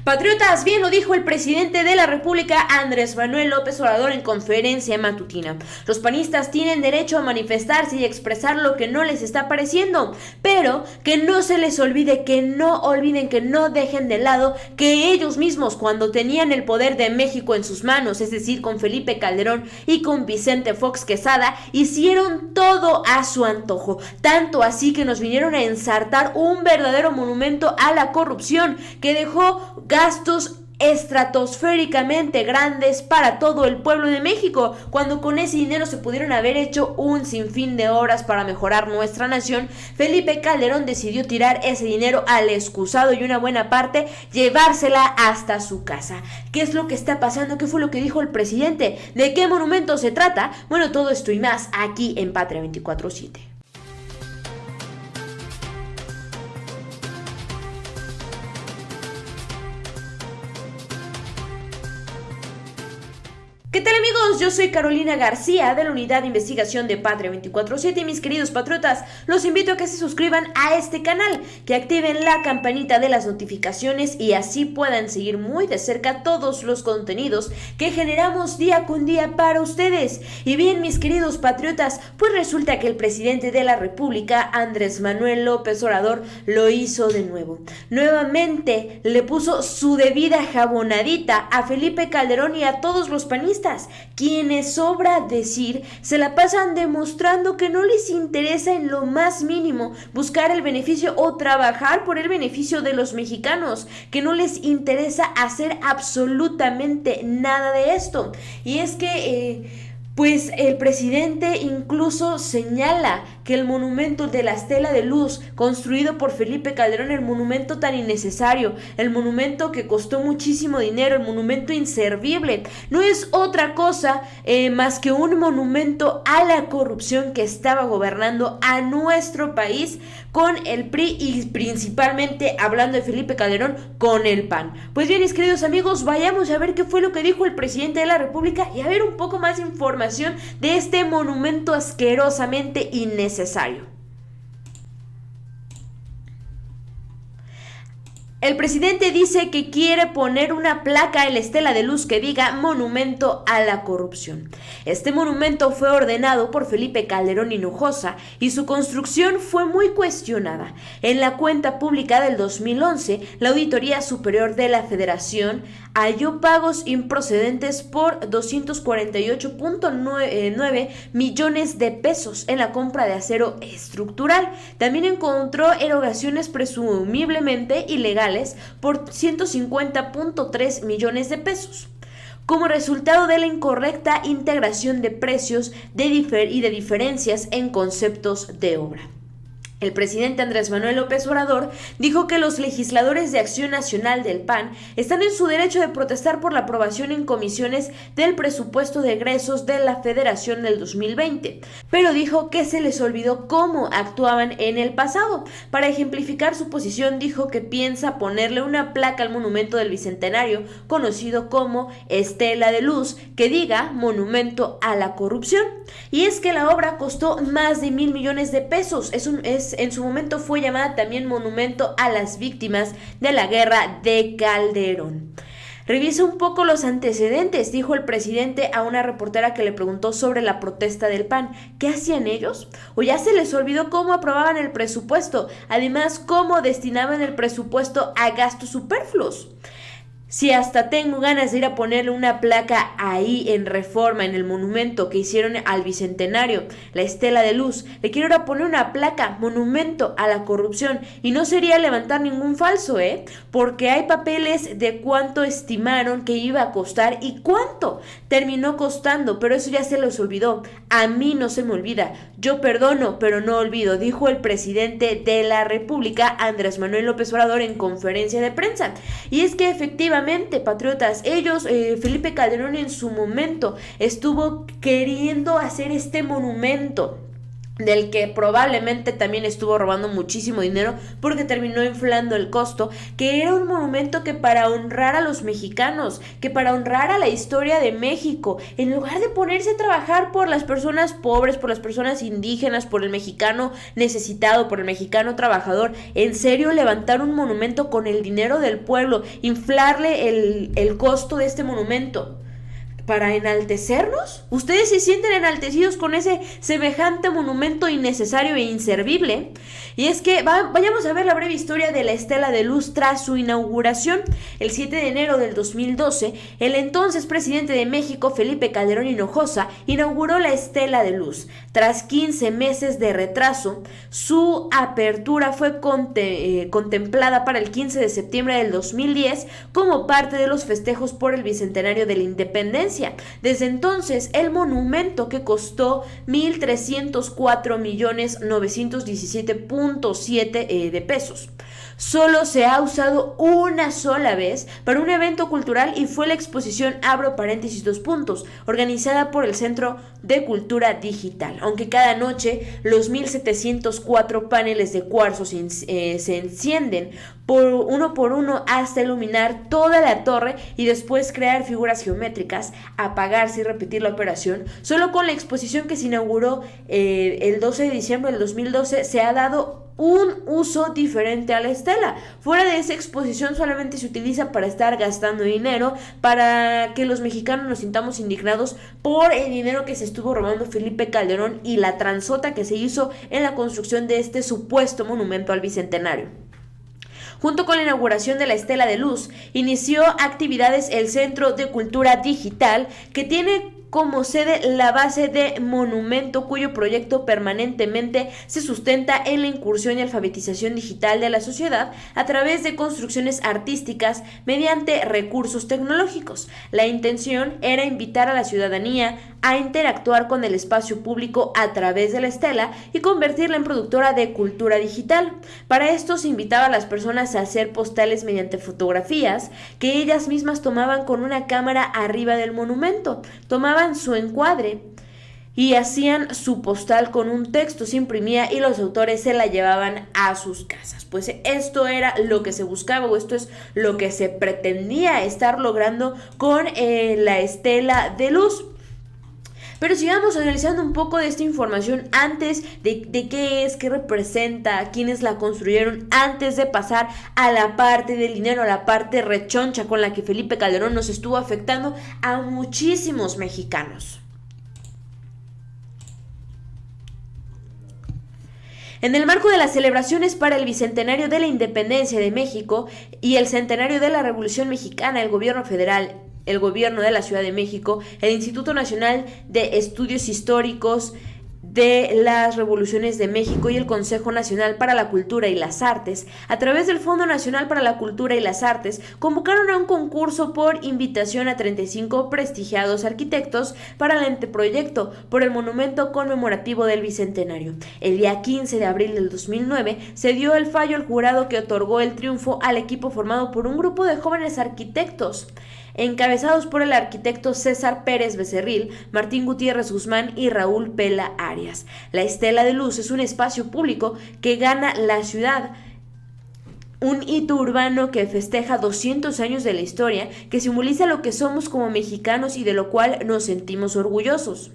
Patriotas, bien lo dijo el presidente de la República, Andrés Manuel López Obrador, en conferencia matutina. Los panistas tienen derecho a manifestarse y expresar lo que no les está pareciendo, pero que no se les olvide, que no olviden, que no dejen de lado que ellos mismos, cuando tenían el poder de México en sus manos, es decir, con Felipe Calderón y con Vicente Fox Quesada, hicieron todo a su antojo, tanto así que nos vinieron a ensartar un verdadero monumento a la corrupción que dejó gastos estratosféricamente grandes para todo el pueblo de México, cuando con ese dinero se pudieron haber hecho un sinfín de obras para mejorar nuestra nación. Felipe Calderón decidió tirar ese dinero al excusado y una buena parte llevársela hasta su casa. ¿Qué es lo que está pasando? ¿Qué fue lo que dijo el presidente? ¿De qué monumento se trata? Bueno, todo esto y más aquí en Patria 24/7. ¿Qué tal, amigos? Yo soy Carolina García de la Unidad de Investigación de Patria 24/7 y mis queridos patriotas, los invito a que se suscriban a este canal, que activen la campanita de las notificaciones y así puedan seguir muy de cerca todos los contenidos que generamos día con día para ustedes. Y bien, mis queridos patriotas, pues resulta que el presidente de la República, Andrés Manuel López Obrador, lo hizo de nuevo. Nuevamente le puso su debida jabonadita a Felipe Calderón y a todos los panistas, quienes, sobra decir, se la pasan demostrando que no les interesa en lo más mínimo buscar el beneficio o trabajar por el beneficio de los mexicanos, que no les interesa hacer absolutamente nada de esto. Y es que pues el presidente incluso señala que el monumento de la Estela de Luz, construido por Felipe Calderón, el monumento tan innecesario, el monumento que costó muchísimo dinero, el monumento inservible, no es otra cosa más que un monumento a la corrupción que estaba gobernando a nuestro país con el PRI y principalmente, hablando de Felipe Calderón, con el PAN. Pues bien, mis queridos amigos, vayamos a ver qué fue lo que dijo el presidente de la República y a ver un poco más de información de este monumento asquerosamente innecesario. El presidente dice que quiere poner una placa en la Estela de Luz que diga Monumento a la Corrupción. Este monumento fue ordenado por Felipe Calderón Hinojosa y su construcción fue muy cuestionada. En la cuenta pública del 2011, la Auditoría Superior de la Federación halló pagos improcedentes por 248.9 millones de pesos en la compra de acero estructural. También encontró erogaciones presumiblemente ilegales por 150.3 millones de pesos. Como resultado de la incorrecta integración de precios y de diferencias en conceptos de obra. El presidente Andrés Manuel López Obrador dijo que los legisladores de Acción Nacional del PAN están en su derecho de protestar por la aprobación en comisiones del presupuesto de egresos de la Federación del 2020, pero dijo que se les olvidó cómo actuaban en el pasado. Para ejemplificar su posición, dijo que piensa ponerle una placa al monumento del Bicentenario, conocido como Estela de Luz, que diga Monumento a la Corrupción. Y es que la obra costó más de 1,000 millones de pesos. En su momento fue llamada también Monumento a las Víctimas de la Guerra de Calderón. Revisa un poco los antecedentes, dijo el presidente a una reportera que le preguntó sobre la protesta del PAN. ¿Qué hacían ellos? ¿O ya se les olvidó cómo aprobaban el presupuesto? Además, ¿cómo destinaban el presupuesto a gastos superfluos? Si hasta tengo ganas de ir a ponerle una placa ahí en Reforma, en el monumento que hicieron al Bicentenario, la Estela de Luz, le quiero ir a poner una placa, Monumento a la Corrupción, y no sería levantar ningún falso, porque hay papeles de cuánto estimaron que iba a costar y cuánto terminó costando, pero eso ya se les olvidó. A mí no se me olvida, yo perdono, pero no olvido, dijo el presidente de la República, Andrés Manuel López Obrador, en conferencia de prensa. Y es que efectivamente, patriotas, Felipe Calderón en su momento estuvo queriendo hacer este monumento del que probablemente también estuvo robando muchísimo dinero porque terminó inflando el costo, que era un monumento que para honrar a los mexicanos, que para honrar a la historia de México, en lugar de ponerse a trabajar por las personas pobres, por las personas indígenas, por el mexicano necesitado, por el mexicano trabajador, en serio levantar un monumento con el dinero del pueblo, inflarle el costo de este monumento para enaltecernos. ¿Ustedes se sienten enaltecidos con ese semejante monumento innecesario e inservible? Y es que vayamos a ver la breve historia de la Estela de Luz tras su inauguración. El 7 de enero del 2012, el entonces presidente de México, Felipe Calderón Hinojosa, inauguró la Estela de Luz. Tras 15 meses de retraso, su apertura fue contemplada para el 15 de septiembre del 2010 como parte de los festejos por el bicentenario de la independencia. Desde entonces, el monumento, que costó 1,304,917,7 de pesos, solo se ha usado una sola vez para un evento cultural, y fue la exposición, abro paréntesis 2 puntos, organizada por el Centro de Cultura Digital. Aunque cada noche los 1,704 paneles de cuarzo se encienden por uno hasta iluminar toda la torre y después crear figuras geométricas, apagarse y repetir la operación, solo con la exposición que se inauguró el 12 de diciembre del 2012 se ha dado un uso diferente a la estela. Fuera de esa exposición solamente se utiliza para estar gastando dinero, para que los mexicanos nos sintamos indignados por el dinero que se estuvo robando Felipe Calderón y la transota que se hizo en la construcción de este supuesto monumento al bicentenario. Junto con la inauguración de la Estela de Luz, inició actividades el Centro de Cultura Digital, que tiene como sede la base de monumento, cuyo proyecto permanentemente se sustenta en la incursión y alfabetización digital de la sociedad a través de construcciones artísticas mediante recursos tecnológicos. La intención era invitar a la ciudadanía a interactuar con el espacio público a través de la estela y convertirla en productora de cultura digital. Para esto se invitaba a las personas a hacer postales mediante fotografías que ellas mismas tomaban con una cámara arriba del monumento. Tomaban su encuadre y hacían su postal con un texto, se imprimía y los autores se la llevaban a sus casas. Pues esto era lo que se buscaba, o esto es lo que se pretendía estar logrando con la Estela de Luz. Pero sigamos analizando un poco de esta información antes de qué es, qué representa, quiénes la construyeron, antes de pasar a la parte del dinero, a la parte rechoncha con la que Felipe Calderón nos estuvo afectando a muchísimos mexicanos. En el marco de las celebraciones para el bicentenario de la independencia de México y el centenario de la Revolución Mexicana, el gobierno federal, el gobierno de la Ciudad de México, el Instituto Nacional de Estudios Históricos de las Revoluciones de México y el Consejo Nacional para la Cultura y las Artes, a través del Fondo Nacional para la Cultura y las Artes, convocaron a un concurso por invitación a 35 prestigiados arquitectos para el anteproyecto por el monumento conmemorativo del Bicentenario. El día 15 de abril del 2009 se dio el fallo al jurado que otorgó el triunfo al equipo formado por un grupo de jóvenes arquitectos, encabezados por el arquitecto César Pérez Becerril, Martín Gutiérrez Guzmán y Raúl Pela Arias. La Estela de Luz es un espacio público que gana la ciudad, un hito urbano que festeja 200 años de la historia, que simboliza lo que somos como mexicanos y de lo cual nos sentimos orgullosos.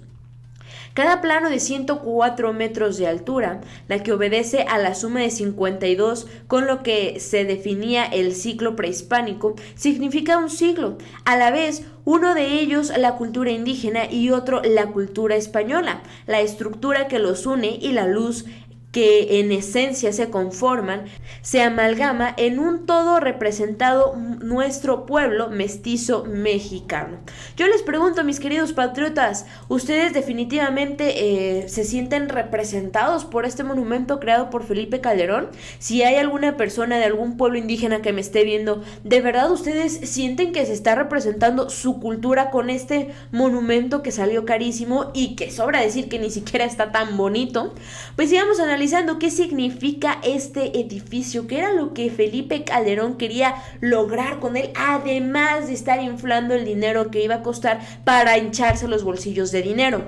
Cada plano de 104 metros de altura, la que obedece a la suma de 52 con lo que se definía el ciclo prehispánico, significa un siglo, a la vez uno de ellos la cultura indígena y otro la cultura española, la estructura que los une y la luz que en esencia se conforman, se amalgama en un todo representado nuestro pueblo mestizo mexicano. Yo les pregunto, mis queridos patriotas, ¿ustedes definitivamente se sienten representados por este monumento creado por Felipe Calderón? Si hay alguna persona de algún pueblo indígena que me esté viendo, ¿de verdad ustedes sienten que se está representando su cultura con este monumento que salió carísimo y que sobra decir que ni siquiera está tan bonito? Pues sigamos analizando qué significa este edificio, qué era lo que Felipe Calderón quería lograr con él, además de estar inflando el dinero que iba a costar para hincharse los bolsillos de dinero.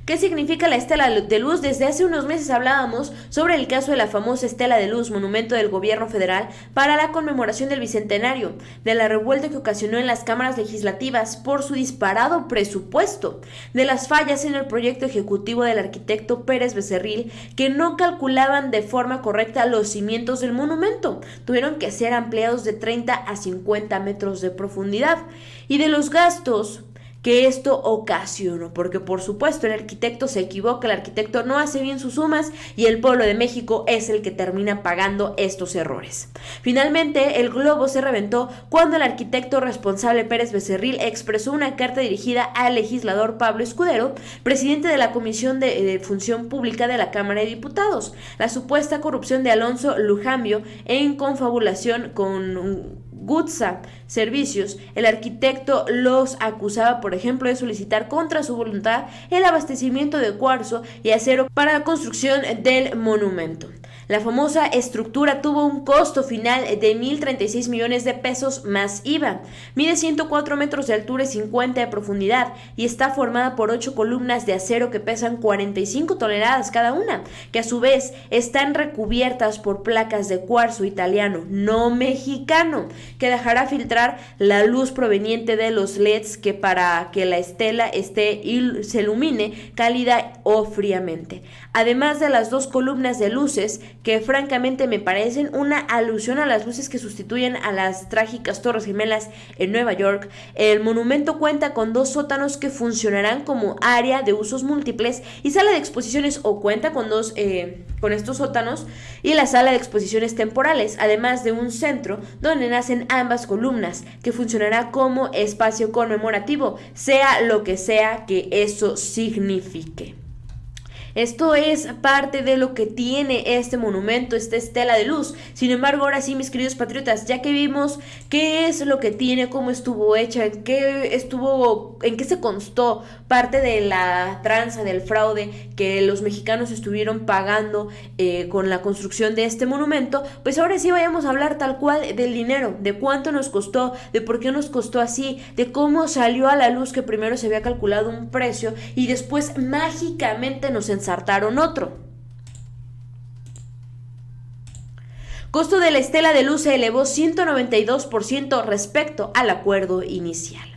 ¿Qué significa la estela de luz? Desde hace unos meses hablábamos sobre el caso de la famosa estela de luz, monumento del gobierno federal para la conmemoración del bicentenario, de la revuelta que ocasionó en las cámaras legislativas por su disparado presupuesto, de las fallas en el proyecto ejecutivo del arquitecto Pérez Becerril, que no calculaban de forma correcta los cimientos del monumento, tuvieron que ser ampliados de 30 a 50 metros de profundidad, y de los gastos que esto ocasionó, porque por supuesto el arquitecto se equivoca, el arquitecto no hace bien sus sumas y el pueblo de México es el que termina pagando estos errores. Finalmente, el globo se reventó cuando el arquitecto responsable Pérez Becerril expresó una carta dirigida al legislador Pablo Escudero, presidente de la Comisión de Función Pública de la Cámara de Diputados, la supuesta corrupción de Alonso Lujambio en confabulación con Gutsa Servicios. El arquitecto los acusaba, por ejemplo, de solicitar contra su voluntad el abastecimiento de cuarzo y acero para la construcción del monumento. La famosa estructura tuvo un costo final de 1,036 millones de pesos más IVA. Mide 104 metros de altura y 50 de profundidad y está formada por 8 columnas de acero que pesan 45 toneladas cada una, que a su vez están recubiertas por placas de cuarzo italiano, no mexicano, que dejará filtrar la luz proveniente de los LEDs que para que la estela se ilumine cálida o fríamente. Además de las 2 columnas de luces que francamente me parecen una alusión a las luces que sustituyen a las trágicas Torres Gemelas en Nueva York, el monumento cuenta con 2 sótanos que funcionarán como área de usos múltiples y sala de exposiciones, o cuenta con con estos sótanos y la sala de exposiciones temporales, además de un centro donde nacen ambas columnas, que funcionará como espacio conmemorativo, sea lo que sea que eso signifique. Esto es parte de lo que tiene este monumento, esta estela de luz. Sin embargo, ahora sí, mis queridos patriotas, ya que vimos qué es lo que tiene, cómo estuvo hecha, en qué se constó parte de la tranza, del fraude que los mexicanos estuvieron pagando con la construcción de este monumento, pues ahora sí vayamos a hablar tal cual del dinero, de cuánto nos costó, de por qué nos costó así, de cómo salió a la luz que primero se había calculado un precio y después mágicamente nos ensartaron otro. Costo de la estela de luz se elevó 192% respecto al acuerdo inicial.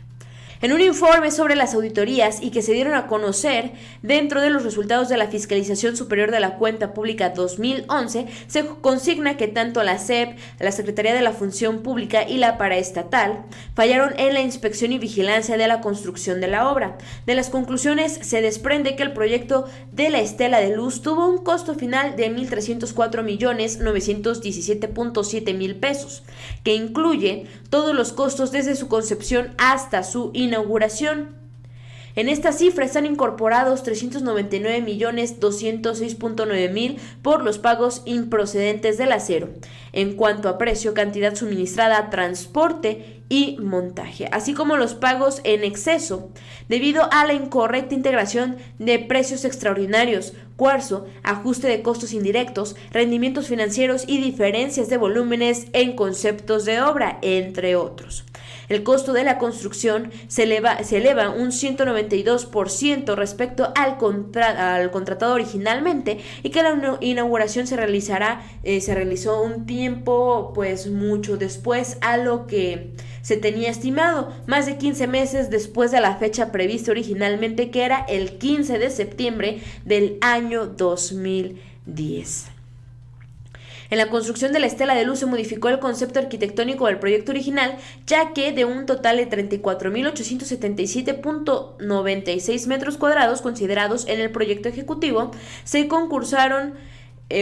En un informe sobre las auditorías y que se dieron a conocer dentro de los resultados de la Fiscalización Superior de la Cuenta Pública 2011, se consigna que tanto la SEP, la Secretaría de la Función Pública y la paraestatal fallaron en la inspección y vigilancia de la construcción de la obra. De las conclusiones se desprende que el proyecto de la estela de luz tuvo un costo final de 1,304,917,7 mil pesos, que incluye todos los costos desde su concepción hasta su inauguración. En esta cifra están incorporados 399,206,900 por los pagos improcedentes del acero, en cuanto a precio, cantidad suministrada, transporte y montaje, así como los pagos en exceso debido a la incorrecta integración de precios extraordinarios, cuarzo, ajuste de costos indirectos, rendimientos financieros y diferencias de volúmenes en conceptos de obra, entre otros. El costo de la construcción se eleva un 192% respecto al contratado originalmente, y que la inauguración se realizó un tiempo pues mucho después a lo que se tenía estimado, más de 15 meses después de la fecha prevista originalmente, que era el 15 de septiembre del año 2010. En la construcción de la estela de luz se modificó el concepto arquitectónico del proyecto original, ya que de un total de 34,877,96 metros cuadrados considerados en el proyecto ejecutivo, se concursaron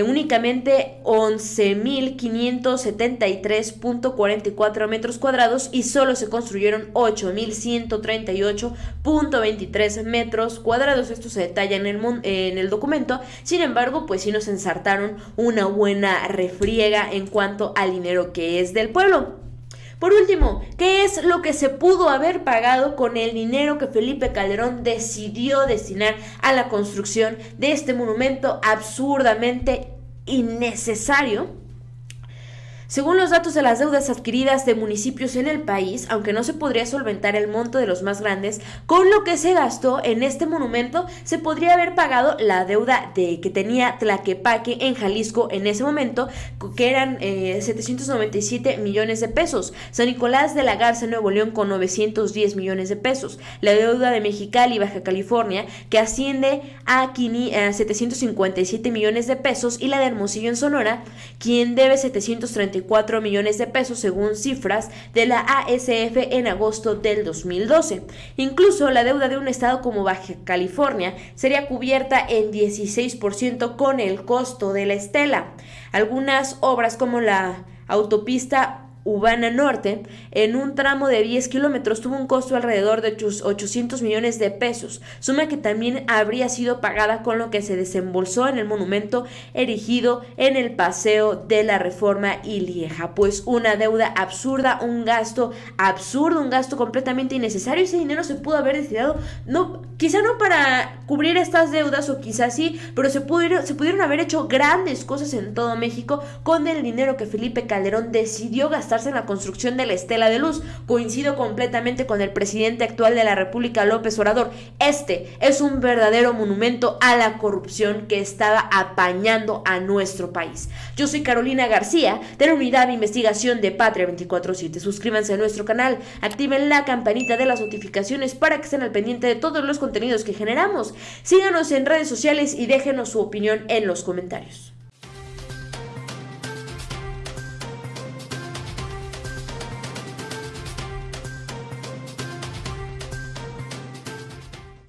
únicamente 11,573,44 metros cuadrados y solo se construyeron 8,138,23 metros cuadrados. Esto se detalla en el documento. Sin embargo, pues sí nos ensartaron una buena refriega en cuanto al dinero que es del pueblo. Por último, ¿qué es lo que se pudo haber pagado con el dinero que Felipe Calderón decidió destinar a la construcción de este monumento absurdamente innecesario? Según los datos de las deudas adquiridas de municipios en el país, aunque no se podría solventar el monto de los más grandes, con lo que se gastó en este monumento se podría haber pagado la deuda que tenía Tlaquepaque en Jalisco en ese momento, que eran 797 millones de pesos, San Nicolás de la Garza, Nuevo León, con 910 millones de pesos, la deuda de Mexicali, Baja California, que asciende a 757 millones de pesos, y la de Hermosillo, en Sonora, quien debe 734 millones de pesos según cifras de la ASF en agosto del 2012. Incluso la deuda de un estado como Baja California sería cubierta en 16% con el costo de la estela. Algunas obras como la autopista Urbana Norte, en un tramo de 10 kilómetros, tuvo un costo alrededor de 800 millones de pesos, suma que también habría sido pagada con lo que se desembolsó en el monumento erigido en el Paseo de la Reforma y Lieja. Pues una deuda absurda, un gasto absurdo, un gasto completamente innecesario. Ese dinero se pudo haber destinado, quizá no para cubrir estas deudas, o quizás sí, pero se pudieron haber hecho grandes cosas en todo México con el dinero que Felipe Calderón decidió gastar en la construcción de la Estela de Luz. Coincido completamente con el presidente actual de la República, López Obrador. Este es un verdadero monumento a la corrupción que estaba apañando a nuestro país. Yo soy Carolina García, de la Unidad de Investigación de Patria 24/7. Suscríbanse a nuestro canal, activen la campanita de las notificaciones para que estén al pendiente de todos los contenidos que generamos. Síganos en redes sociales y déjenos su opinión en los comentarios.